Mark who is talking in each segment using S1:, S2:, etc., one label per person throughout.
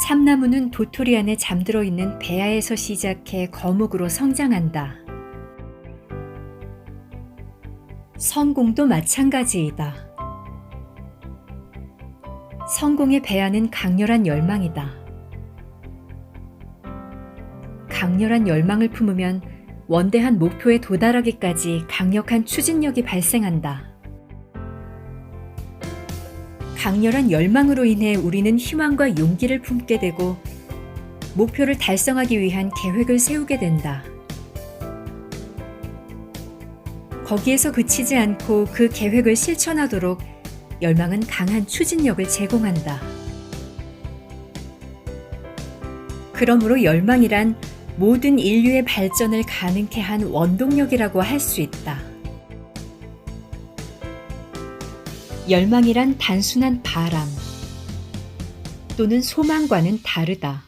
S1: 참나무는 도토리 안에 잠들어 있는 배아에서 시작해 거목으로 성장한다. 성공도 마찬가지이다. 성공의 배아는 강렬한 열망이다. 강렬한 열망을 품으면 원대한 목표에 도달하기까지 강력한 추진력이 발생한다. 강렬한 열망으로 인해 우리는 희망과 용기를 품게 되고 목표를 달성하기 위한 계획을 세우게 된다. 거기에서 그치지 않고 그 계획을 실천하도록 열망은 강한 추진력을 제공한다. 그러므로 열망이란 모든 인류의 발전을 가능케 한 원동력이라고 할 수 있다. 열망이란 단순한 바람 또는 소망과는 다르다.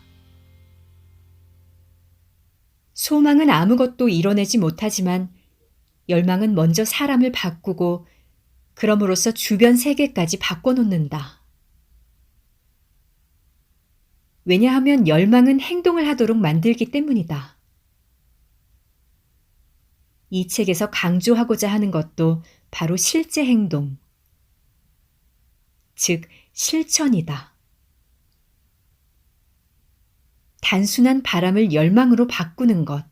S1: 소망은 아무것도 이뤄내지 못하지만 열망은 먼저 사람을 바꾸고 그럼으로써 주변 세계까지 바꿔놓는다. 왜냐하면 열망은 행동을 하도록 만들기 때문이다. 이 책에서 강조하고자 하는 것도 바로 실제 행동, 즉 실천이다. 단순한 바람을 열망으로 바꾸는 것.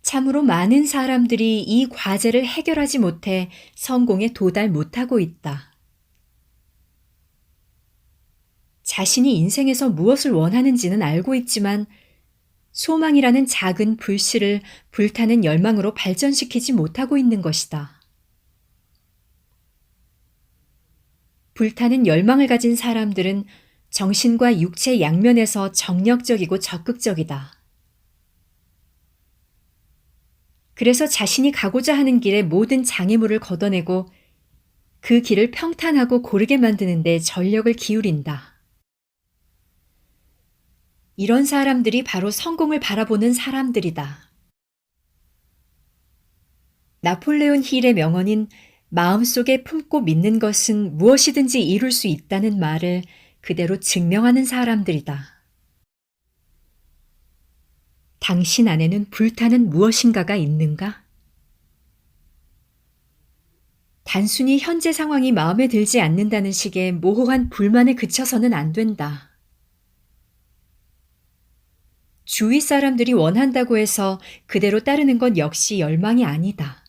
S1: 참으로 많은 사람들이 이 과제를 해결하지 못해 성공에 도달 못하고 있다. 자신이 인생에서 무엇을 원하는지는 알고 있지만 소망이라는 작은 불씨를 불타는 열망으로 발전시키지 못하고 있는 것이다. 불타는 열망을 가진 사람들은 정신과 육체 양면에서 정력적이고 적극적이다. 그래서 자신이 가고자 하는 길의 모든 장애물을 걷어내고 그 길을 평탄하고 고르게 만드는 데 전력을 기울인다. 이런 사람들이 바로 성공을 바라보는 사람들이다. 나폴레온 힐의 명언인 마음속에 품고 믿는 것은 무엇이든지 이룰 수 있다는 말을 그대로 증명하는 사람들이다. 당신 안에는 불타는 무엇인가가 있는가? 단순히 현재 상황이 마음에 들지 않는다는 식의 모호한 불만에 그쳐서는 안 된다. 주위 사람들이 원한다고 해서 그대로 따르는 건 역시 열망이 아니다.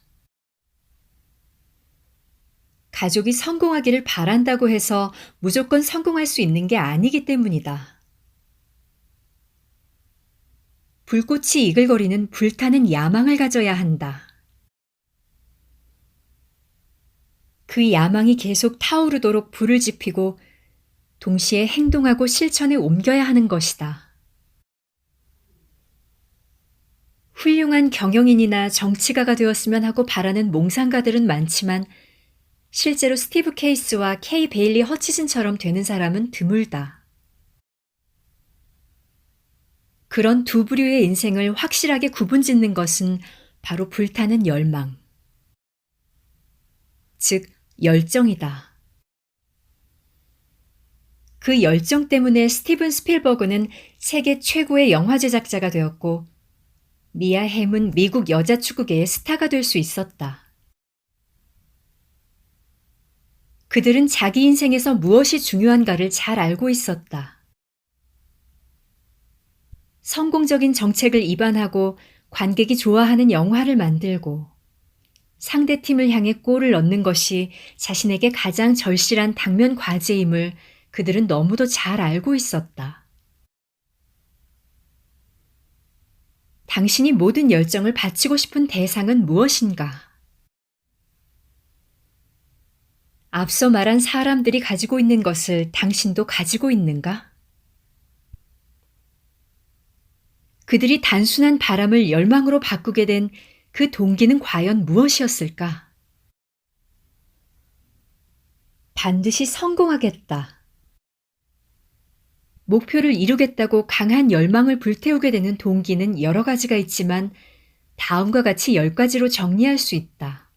S1: 가족이 성공하기를 바란다고 해서 무조건 성공할 수 있는 게 아니기 때문이다. 불꽃이 이글거리는 불타는 야망을 가져야 한다. 그 야망이 계속 타오르도록 불을 지피고 동시에 행동하고 실천에 옮겨야 하는 것이다. 훌륭한 경영인이나 정치가가 되었으면 하고 바라는 몽상가들은 많지만 실제로 스티브 케이스와 케이 베일리 허치슨처럼 되는 사람은 드물다. 그런 두 부류의 인생을 확실하게 구분짓는 것은 바로 불타는 열망, 즉 열정이다. 그 열정 때문에 스티븐 스필버그는 세계 최고의 영화 제작자가 되었고 미아 햄은 미국 여자 축구계의 스타가 될 수 있었다. 그들은 자기 인생에서 무엇이 중요한가를 잘 알고 있었다. 성공적인 정책을 입안하고 관객이 좋아하는 영화를 만들고 상대팀을 향해 골을 넣는 것이 자신에게 가장 절실한 당면 과제임을 그들은 너무도 잘 알고 있었다. 당신이 모든 열정을 바치고 싶은 대상은 무엇인가? 앞서 말한 사람들이 가지고 있는 것을 당신도 가지고 있는가? 그들이 단순한 바람을 열망으로 바꾸게 된 그 동기는 과연 무엇이었을까? 반드시 성공하겠다. 목표를 이루겠다고 강한 열망을 불태우게 되는 동기는 여러 가지가 있지만 다음과 같이 10가지로 정리할 수 있다.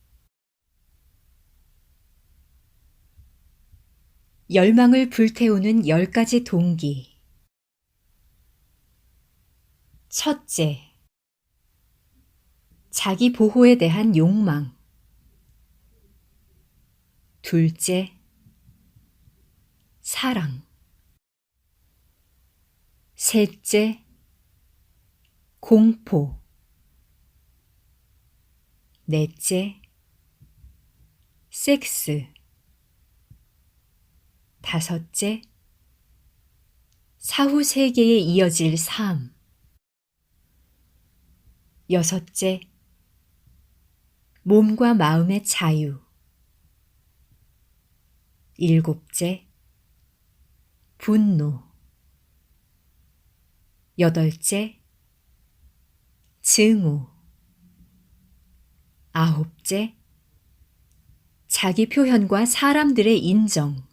S1: 열망을 불태우는 10가지 동기. 첫째, 자기 보호에 대한 욕망. 둘째, 사랑. 셋째, 공포. 넷째, 섹스. 다섯째, 사후 세계에 이어질 삶. 여섯째, 몸과 마음의 자유. 일곱째, 분노. 여덟째, 증오. 아홉째, 자기 표현과 사람들의 인정.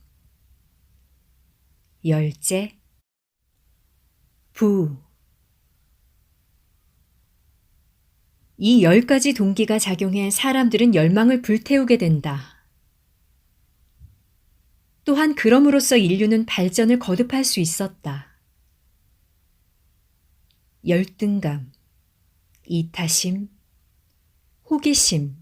S1: 열째, 부. 이 10가지 동기가 작용해 사람들은 열망을 불태우게 된다. 또한 그럼으로써 인류는 발전을 거듭할 수 있었다. 열등감, 이타심, 호기심,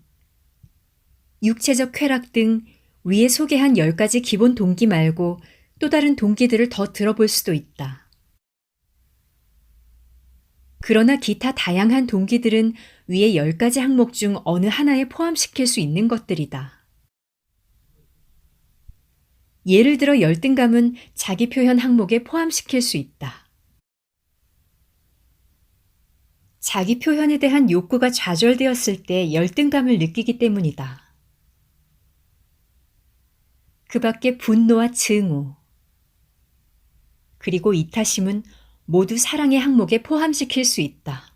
S1: 육체적 쾌락 등 위에 소개한 10가지 기본 동기 말고 또 다른 동기들을 더 들어볼 수도 있다. 그러나 기타 다양한 동기들은 위의 10가지 항목 중 어느 하나에 포함시킬 수 있는 것들이다. 예를 들어 열등감은 자기 표현 항목에 포함시킬 수 있다. 자기 표현에 대한 욕구가 좌절되었을 때 열등감을 느끼기 때문이다. 그 밖에 분노와 증오, 그리고 이타심은 모두 사랑의 항목에 포함시킬 수 있다.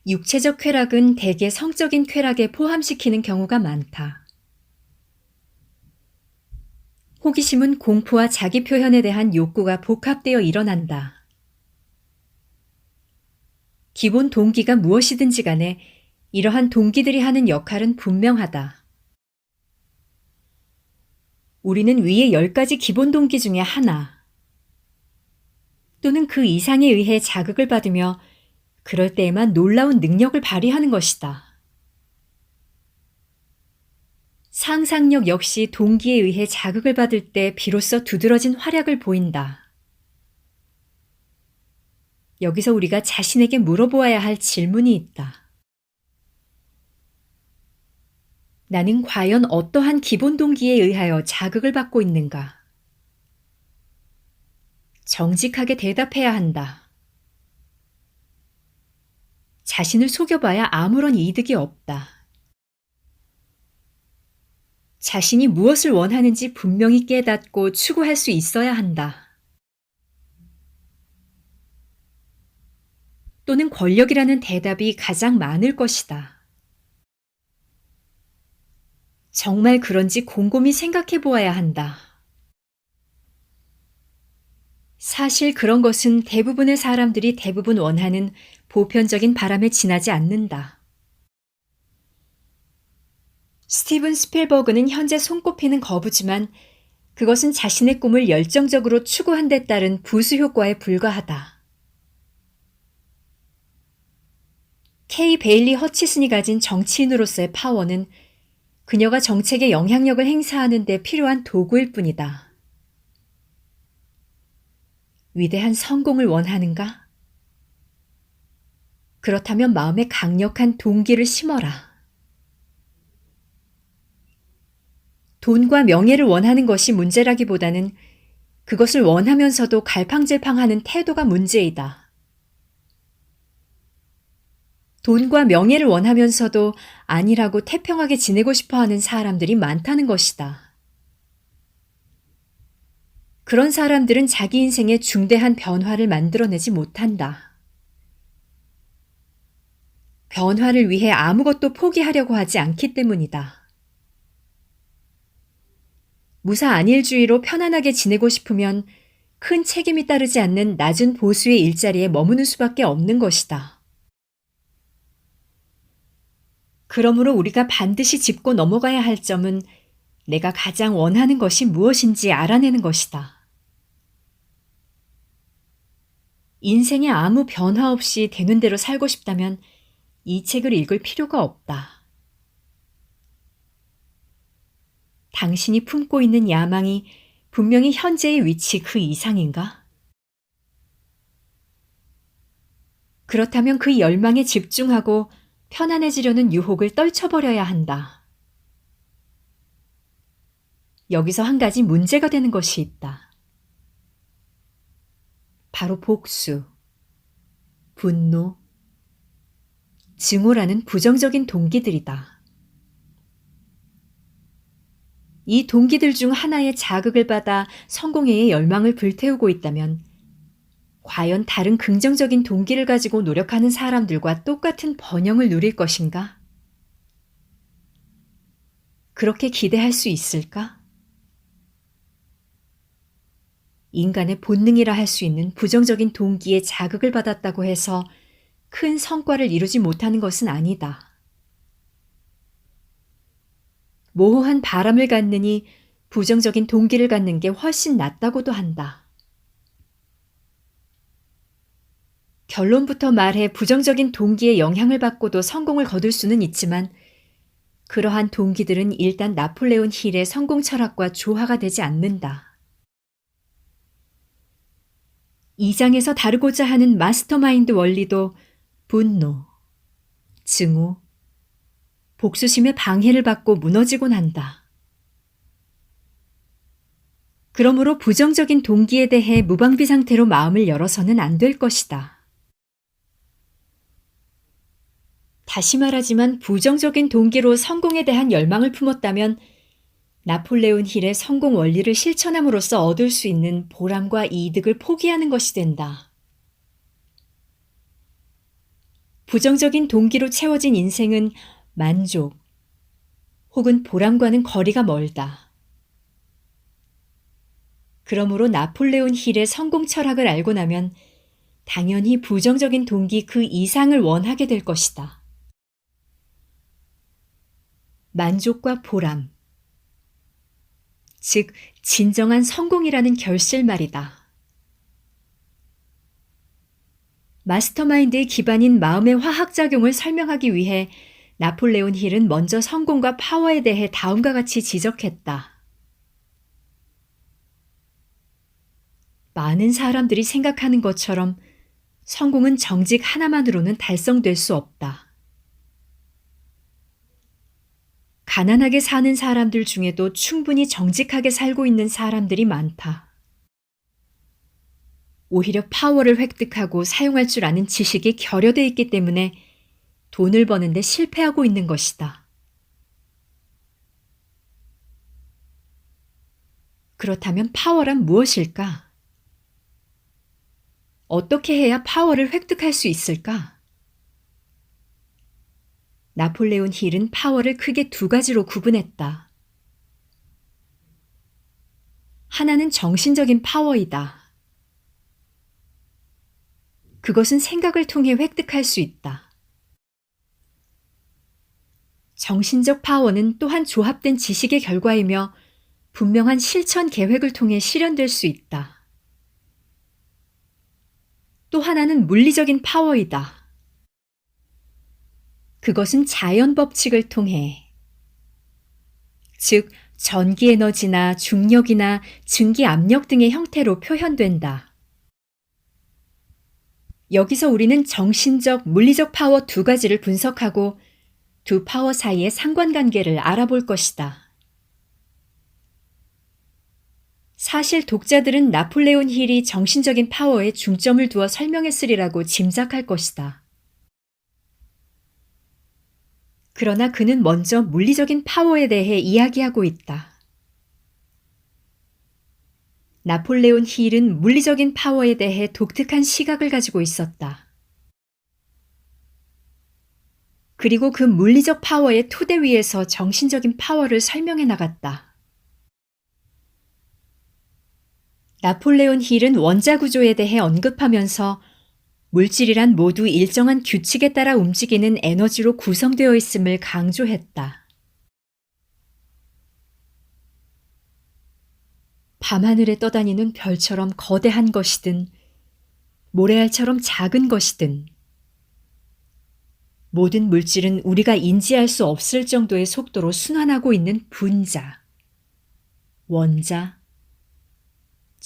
S1: 육체적 쾌락은 대개 성적인 쾌락에 포함시키는 경우가 많다. 호기심은 공포와 자기 표현에 대한 욕구가 복합되어 일어난다. 기본 동기가 무엇이든지 간에 이러한 동기들이 하는 역할은 분명하다. 우리는 위의 10가지 기본 동기 중에 하나, 또는 그 이상에 의해 자극을 받으며 그럴 때에만 놀라운 능력을 발휘하는 것이다. 상상력 역시 동기에 의해 자극을 받을 때 비로소 두드러진 활약을 보인다. 여기서 우리가 자신에게 물어보아야 할 질문이 있다. 나는 과연 어떠한 기본 동기에 의하여 자극을 받고 있는가? 정직하게 대답해야 한다. 자신을 속여봐야 아무런 이득이 없다. 자신이 무엇을 원하는지 분명히 깨닫고 추구할 수 있어야 한다. 또는 권력이라는 대답이 가장 많을 것이다. 정말 그런지 곰곰이 생각해 보아야 한다. 사실 그런 것은 대부분의 사람들이 대부분 원하는 보편적인 바람에 지나지 않는다. 스티븐 스필버그는 현재 손꼽히는 거부지만 그것은 자신의 꿈을 열정적으로 추구한 데 따른 부수 효과에 불과하다. K. 베일리 허치슨이 가진 정치인으로서의 파워는 그녀가 정책에 영향력을 행사하는 데 필요한 도구일 뿐이다. 위대한 성공을 원하는가? 그렇다면 마음에 강력한 동기를 심어라. 돈과 명예를 원하는 것이 문제라기보다는 그것을 원하면서도 갈팡질팡하는 태도가 문제이다. 돈과 명예를 원하면서도 아니라고 태평하게 지내고 싶어 하는 사람들이 많다는 것이다. 그런 사람들은 자기 인생에 중대한 변화를 만들어내지 못한다. 변화를 위해 아무것도 포기하려고 하지 않기 때문이다. 무사안일주의로 편안하게 지내고 싶으면 큰 책임이 따르지 않는 낮은 보수의 일자리에 머무는 수밖에 없는 것이다. 그러므로 우리가 반드시 짚고 넘어가야 할 점은 내가 가장 원하는 것이 무엇인지 알아내는 것이다. 인생에 아무 변화 없이 되는 대로 살고 싶다면 이 책을 읽을 필요가 없다. 당신이 품고 있는 야망이 분명히 현재의 위치 그 이상인가? 그렇다면 그 열망에 집중하고 편안해지려는 유혹을 떨쳐버려야 한다. 여기서 한 가지 문제가 되는 것이 있다. 바로 복수, 분노, 증오라는 부정적인 동기들이다. 이 동기들 중 하나의 자극을 받아 성공의 열망을 불태우고 있다면 과연 다른 긍정적인 동기를 가지고 노력하는 사람들과 똑같은 번영을 누릴 것인가? 그렇게 기대할 수 있을까? 인간의 본능이라 할 수 있는 부정적인 동기에 자극을 받았다고 해서 큰 성과를 이루지 못하는 것은 아니다. 모호한 바람을 갖느니 부정적인 동기를 갖는 게 훨씬 낫다고도 한다. 결론부터 말해 부정적인 동기에 영향을 받고도 성공을 거둘 수는 있지만 그러한 동기들은 일단 나폴레온 힐의 성공 철학과 조화가 되지 않는다. 2장에서 다루고자 하는 마스터마인드 원리도 분노, 증오, 복수심의 방해를 받고 무너지곤 한다. 그러므로 부정적인 동기에 대해 무방비 상태로 마음을 열어서는 안 될 것이다. 다시 말하지만 부정적인 동기로 성공에 대한 열망을 품었다면 나폴레온 힐의 성공 원리를 실천함으로써 얻을 수 있는 보람과 이득을 포기하는 것이 된다. 부정적인 동기로 채워진 인생은 만족 혹은 보람과는 거리가 멀다. 그러므로 나폴레온 힐의 성공 철학을 알고 나면 당연히 부정적인 동기 그 이상을 원하게 될 것이다. 만족과 보람, 즉 진정한 성공이라는 결실말이다. 마스터마인드의 기반인 마음의 화학작용을 설명하기 위해 나폴레온 힐은 먼저 성공과 파워에 대해 다음과 같이 지적했다. 많은 사람들이 생각하는 것처럼 성공은 정직 하나만으로는 달성될 수 없다. 가난하게 사는 사람들 중에도 충분히 정직하게 살고 있는 사람들이 많다. 오히려 파워를 획득하고 사용할 줄 아는 지식이 결여되어 있기 때문에 돈을 버는데 실패하고 있는 것이다. 그렇다면 파워란 무엇일까? 어떻게 해야 파워를 획득할 수 있을까? 나폴레온 힐은 파워를 크게 두 가지로 구분했다. 하나는 정신적인 파워이다. 그것은 생각을 통해 획득할 수 있다. 정신적 파워는 또한 조합된 지식의 결과이며 분명한 실천 계획을 통해 실현될 수 있다. 또 하나는 물리적인 파워이다. 그것은 자연 법칙을 통해, 즉 전기 에너지나 중력이나 증기 압력 등의 형태로 표현된다. 여기서 우리는 정신적, 물리적 파워 두 가지를 분석하고 두 파워 사이의 상관관계를 알아볼 것이다. 사실 독자들은 나폴레온 힐이 정신적인 파워에 중점을 두어 설명했으리라고 짐작할 것이다. 그러나 그는 먼저 물리적인 파워에 대해 이야기하고 있다. 나폴레온 힐은 물리적인 파워에 대해 독특한 시각을 가지고 있었다. 그리고 그 물리적 파워의 토대 위에서 정신적인 파워를 설명해 나갔다. 나폴레온 힐은 원자 구조에 대해 언급하면서 물질이란 모두 일정한 규칙에 따라 움직이는 에너지로 구성되어 있음을 강조했다. 밤하늘에 떠다니는 별처럼 거대한 것이든 모래알처럼 작은 것이든 모든 물질은 우리가 인지할 수 없을 정도의 속도로 순환하고 있는 분자, 원자,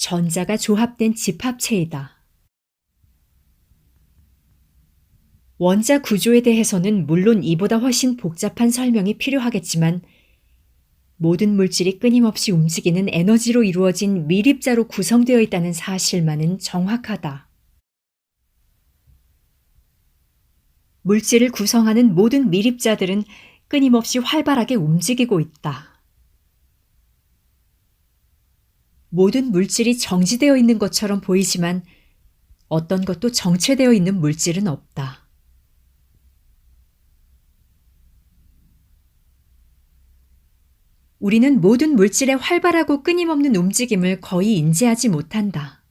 S1: 전자가 조합된 집합체이다. 원자 구조에 대해서는 물론 이보다 훨씬 복잡한 설명이 필요하겠지만 모든 물질이 끊임없이 움직이는 에너지로 이루어진 밀입자로 구성되어 있다는 사실만은 정확하다. 물질을 구성하는 모든 밀입자들은 끊임없이 활발하게 움직이고 있다. 모든 물질이 정지되어 있는 것처럼 보이지만 어떤 것도 정체되어 있는 물질은 없다. 우리는 모든 물질의 활발하고 끊임없는 움직임을 거의 인지하지 못한다.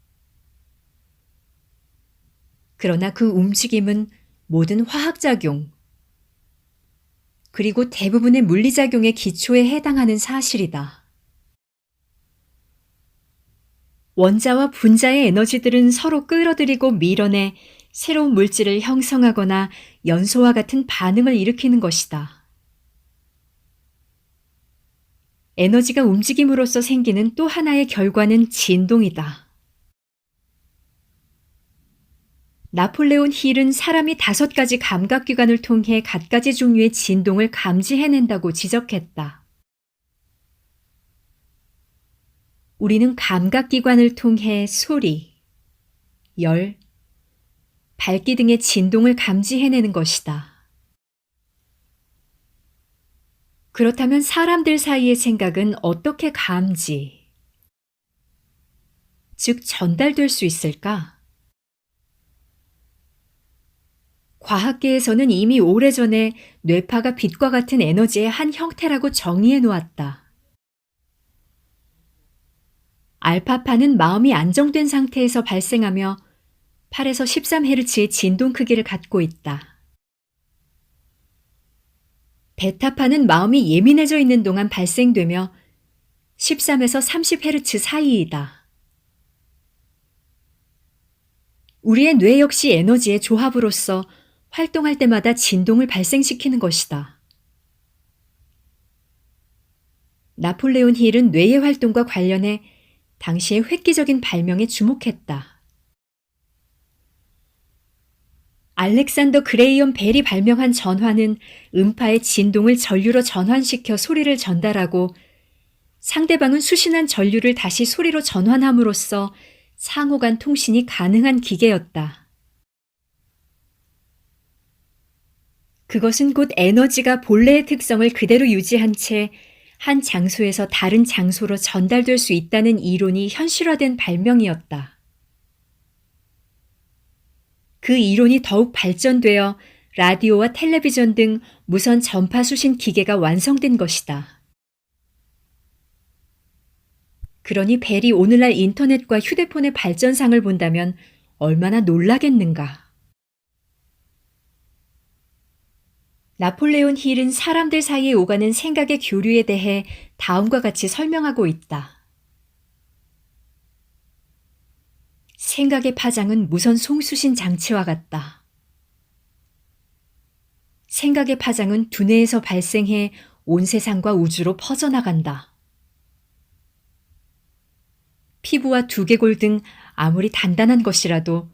S1: 그러나 그 움직임은 모든 화학작용, 그리고 대부분의 물리작용의 기초에 해당하는 사실이다. 원자와 분자의 에너지들은 서로 끌어들이고 밀어내 새로운 물질을 형성하거나 연소와 같은 반응을 일으키는 것이다. 에너지가 움직임으로써 생기는 또 하나의 결과는 진동이다. 나폴레온 힐은 사람이 5가지 감각기관을 통해 갖가지 종류의 진동을 감지해낸다고 지적했다. 우리는 감각기관을 통해 소리, 열, 밝기 등의 진동을 감지해내는 것이다. 그렇다면 사람들 사이의 생각은 어떻게 감지, 즉 전달될 수 있을까? 과학계에서는 이미 오래전에 뇌파가 빛과 같은 에너지의 한 형태라고 정의해 놓았다. 알파파는 마음이 안정된 상태에서 발생하며 8에서 13Hz의 진동 크기를 갖고 있다. 베타파는 마음이 예민해져 있는 동안 발생되며 13에서 30Hz 사이이다. 우리의 뇌 역시 에너지의 조합으로서 활동할 때마다 진동을 발생시키는 것이다. 나폴레온 힐은 뇌의 활동과 관련해 당시의 획기적인 발명에 주목했다. 알렉산더 그레이엄 벨이 발명한 전화는 음파의 진동을 전류로 전환시켜 소리를 전달하고 상대방은 수신한 전류를 다시 소리로 전환함으로써 상호간 통신이 가능한 기계였다. 그것은 곧 에너지가 본래의 특성을 그대로 유지한 채 한 장소에서 다른 장소로 전달될 수 있다는 이론이 현실화된 발명이었다. 그 이론이 더욱 발전되어 라디오와 텔레비전 등 무선 전파 수신 기계가 완성된 것이다. 그러니 벨이 오늘날 인터넷과 휴대폰의 발전상을 본다면 얼마나 놀라겠는가. 나폴레온 힐은 사람들 사이에 오가는 생각의 교류에 대해 다음과 같이 설명하고 있다. 생각의 파장은 무선 송수신 장치와 같다. 생각의 파장은 두뇌에서 발생해 온 세상과 우주로 퍼져나간다. 피부와 두개골 등 아무리 단단한 것이라도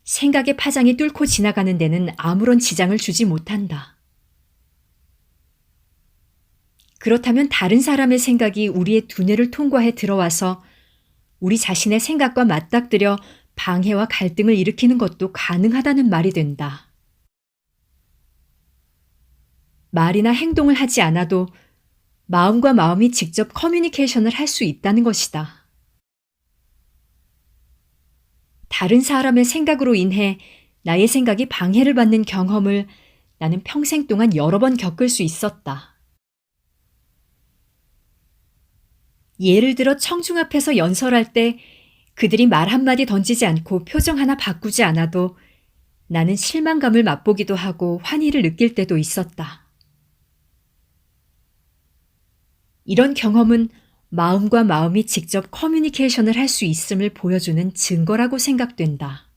S1: 생각의 파장이 뚫고 지나가는 데는 아무런 지장을 주지 못한다. 그렇다면 다른 사람의 생각이 우리의 두뇌를 통과해 들어와서 우리 자신의 생각과 맞닥뜨려 방해와 갈등을 일으키는 것도 가능하다는 말이 된다. 말이나 행동을 하지 않아도 마음과 마음이 직접 커뮤니케이션을 할 수 있다는 것이다. 다른 사람의 생각으로 인해 나의 생각이 방해를 받는 경험을 나는 평생 동안 여러 번 겪을 수 있었다. 예를 들어 청중 앞에서 연설할 때 그들이 말 한마디 던지지 않고 표정 하나 바꾸지 않아도 나는 실망감을 맛보기도 하고 환희를 느낄 때도 있었다. 이런 경험은 마음과 마음이 직접 커뮤니케이션을 할 수 있음을 보여주는 증거라고 생각된다.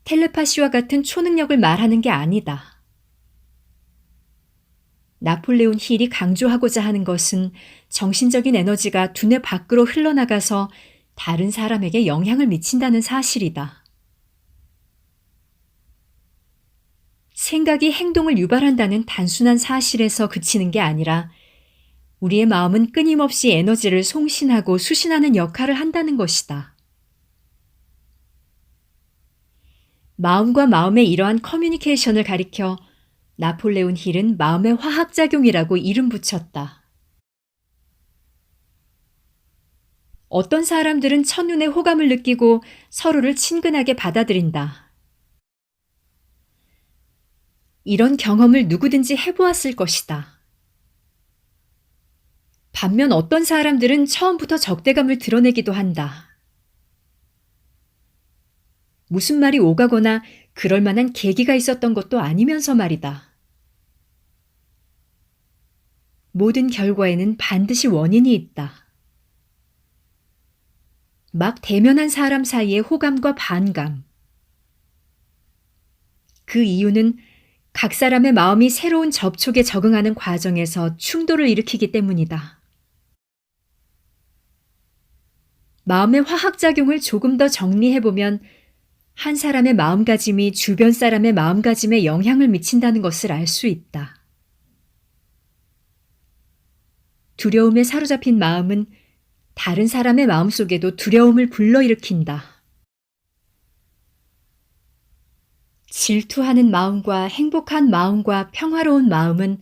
S1: 텔레파시와 같은 초능력을 말하는 게 아니다. 나폴레온 힐이 강조하고자 하는 것은 정신적인 에너지가 두뇌 밖으로 흘러나가서 다른 사람에게 영향을 미친다는 사실이다. 생각이 행동을 유발한다는 단순한 사실에서 그치는 게 아니라 우리의 마음은 끊임없이 에너지를 송신하고 수신하는 역할을 한다는 것이다. 마음과 마음의 이러한 커뮤니케이션을 가리켜 나폴레온 힐은 마음의 화학작용이라고 이름 붙였다. 어떤 사람들은 첫눈에 호감을 느끼고 서로를 친근하게 받아들인다. 이런 경험을 누구든지 해보았을 것이다. 반면 어떤 사람들은 처음부터 적대감을 드러내기도 한다. 무슨 말이 오가거나 그럴 만한 계기가 있었던 것도 아니면서 말이다. 모든 결과에는 반드시 원인이 있다. 막 대면한 사람 사이의 호감과 반감. 그 이유는 각 사람의 마음이 새로운 접촉에 적응하는 과정에서 충돌을 일으키기 때문이다. 마음의 화학작용을 조금 더 정리해보면 한 사람의 마음가짐이 주변 사람의 마음가짐에 영향을 미친다는 것을 알 수 있다. 두려움에 사로잡힌 마음은 다른 사람의 마음속에도 두려움을 불러일으킨다. 질투하는 마음과 행복한 마음과 평화로운 마음은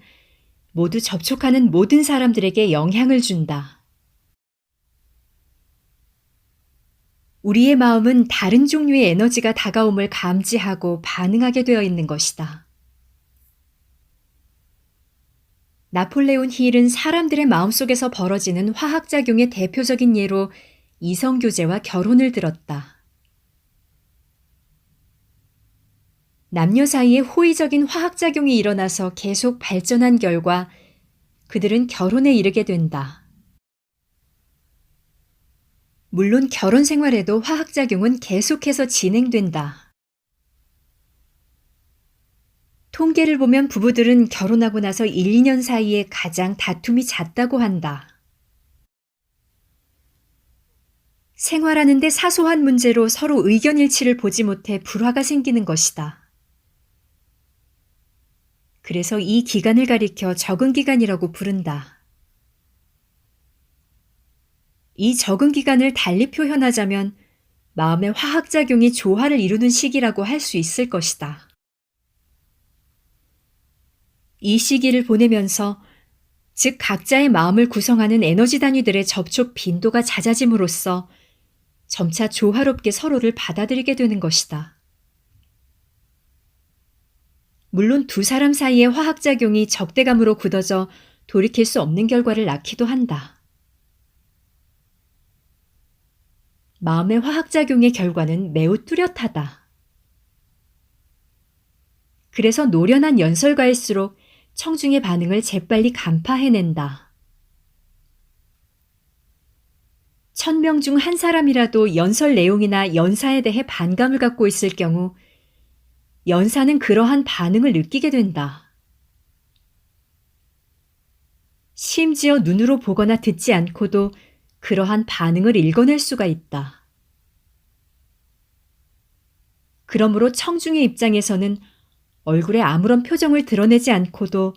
S1: 모두 접촉하는 모든 사람들에게 영향을 준다. 우리의 마음은 다른 종류의 에너지가 다가옴을 감지하고 반응하게 되어 있는 것이다. 나폴레온 힐은 사람들의 마음속에서 벌어지는 화학작용의 대표적인 예로 이성교제와 결혼을 들었다. 남녀 사이에 호의적인 화학작용이 일어나서 계속 발전한 결과 그들은 결혼에 이르게 된다. 물론 결혼 생활에도 화학작용은 계속해서 진행된다. 통계를 보면 부부들은 결혼하고 나서 1, 2년 사이에 가장 다툼이 잦다고 한다. 생활하는데 사소한 문제로 서로 의견 일치를 보지 못해 불화가 생기는 것이다. 그래서 이 기간을 가리켜 적응 기간이라고 부른다. 이 적응 기간을 달리 표현하자면 마음의 화학작용이 조화를 이루는 시기라고 할 수 있을 것이다. 이 시기를 보내면서 즉 각자의 마음을 구성하는 에너지 단위들의 접촉 빈도가 잦아짐으로써 점차 조화롭게 서로를 받아들이게 되는 것이다. 물론 두 사람 사이의 화학작용이 적대감으로 굳어져 돌이킬 수 없는 결과를 낳기도 한다. 마음의 화학작용의 결과는 매우 뚜렷하다. 그래서 노련한 연설가일수록 청중의 반응을 재빨리 간파해낸다. 1000명 중 한 사람이라도 연설 내용이나 연사에 대해 반감을 갖고 있을 경우 연사는 그러한 반응을 느끼게 된다. 심지어 눈으로 보거나 듣지 않고도 그러한 반응을 읽어낼 수가 있다. 그러므로 청중의 입장에서는 얼굴에 아무런 표정을 드러내지 않고도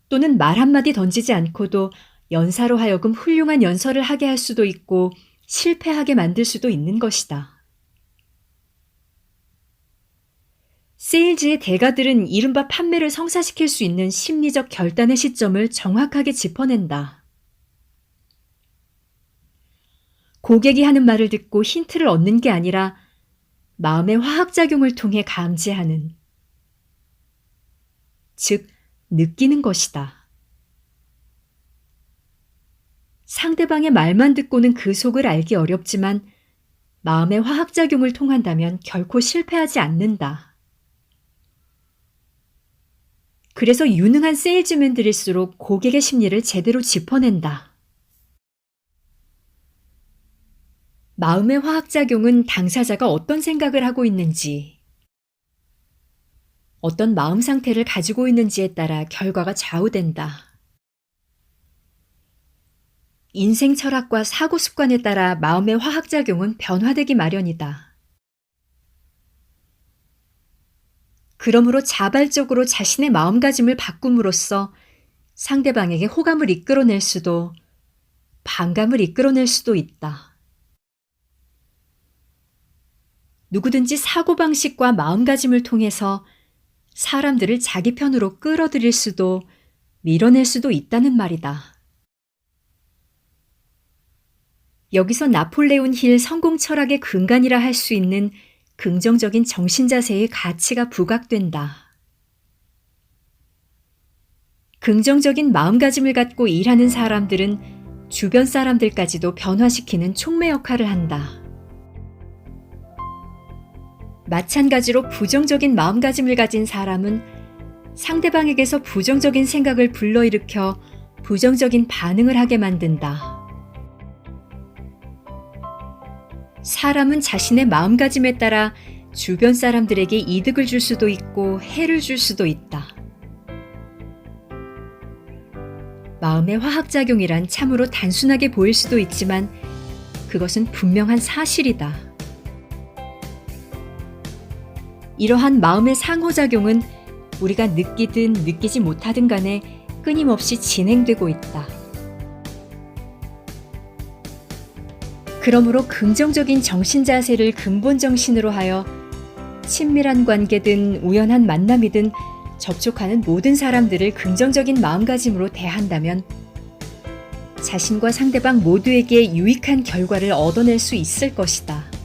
S1: 또는 말 한마디 던지지 않고도 연사로 하여금 훌륭한 연설을 하게 할 수도 있고 실패하게 만들 수도 있는 것이다. 세일즈의 대가들은 이른바 판매를 성사시킬 수 있는 심리적 결단의 시점을 정확하게 짚어낸다. 고객이 하는 말을 듣고 힌트를 얻는 게 아니라 마음의 화학작용을 통해 감지하는, 즉 느끼는 것이다. 상대방의 말만 듣고는 그 속을 알기 어렵지만 마음의 화학작용을 통한다면 결코 실패하지 않는다. 그래서 유능한 세일즈맨들일수록 고객의 심리를 제대로 짚어낸다. 마음의 화학작용은 당사자가 어떤 생각을 하고 있는지, 어떤 마음 상태를 가지고 있는지에 따라 결과가 좌우된다. 인생 철학과 사고 습관에 따라 마음의 화학작용은 변화되기 마련이다. 그러므로 자발적으로 자신의 마음가짐을 바꿈으로써 상대방에게 호감을 이끌어낼 수도, 반감을 이끌어낼 수도 있다. 누구든지 사고방식과 마음가짐을 통해서 사람들을 자기 편으로 끌어들일 수도, 밀어낼 수도 있다는 말이다. 여기서 나폴레온 힐 성공 철학의 근간이라 할 수 있는 긍정적인 정신자세의 가치가 부각된다. 긍정적인 마음가짐을 갖고 일하는 사람들은 주변 사람들까지도 변화시키는 촉매 역할을 한다. 마찬가지로 부정적인 마음가짐을 가진 사람은 상대방에게서 부정적인 생각을 불러일으켜 부정적인 반응을 하게 만든다. 사람은 자신의 마음가짐에 따라 주변 사람들에게 이득을 줄 수도 있고 해를 줄 수도 있다. 마음의 화학작용이란 참으로 단순하게 보일 수도 있지만 그것은 분명한 사실이다. 이러한 마음의 상호작용은 우리가 느끼든 느끼지 못하든 간에 끊임없이 진행되고 있다. 그러므로 긍정적인 정신자세를 근본 정신으로 하여 친밀한 관계든 우연한 만남이든 접촉하는 모든 사람들을 긍정적인 마음가짐으로 대한다면 자신과 상대방 모두에게 유익한 결과를 얻어낼 수 있을 것이다.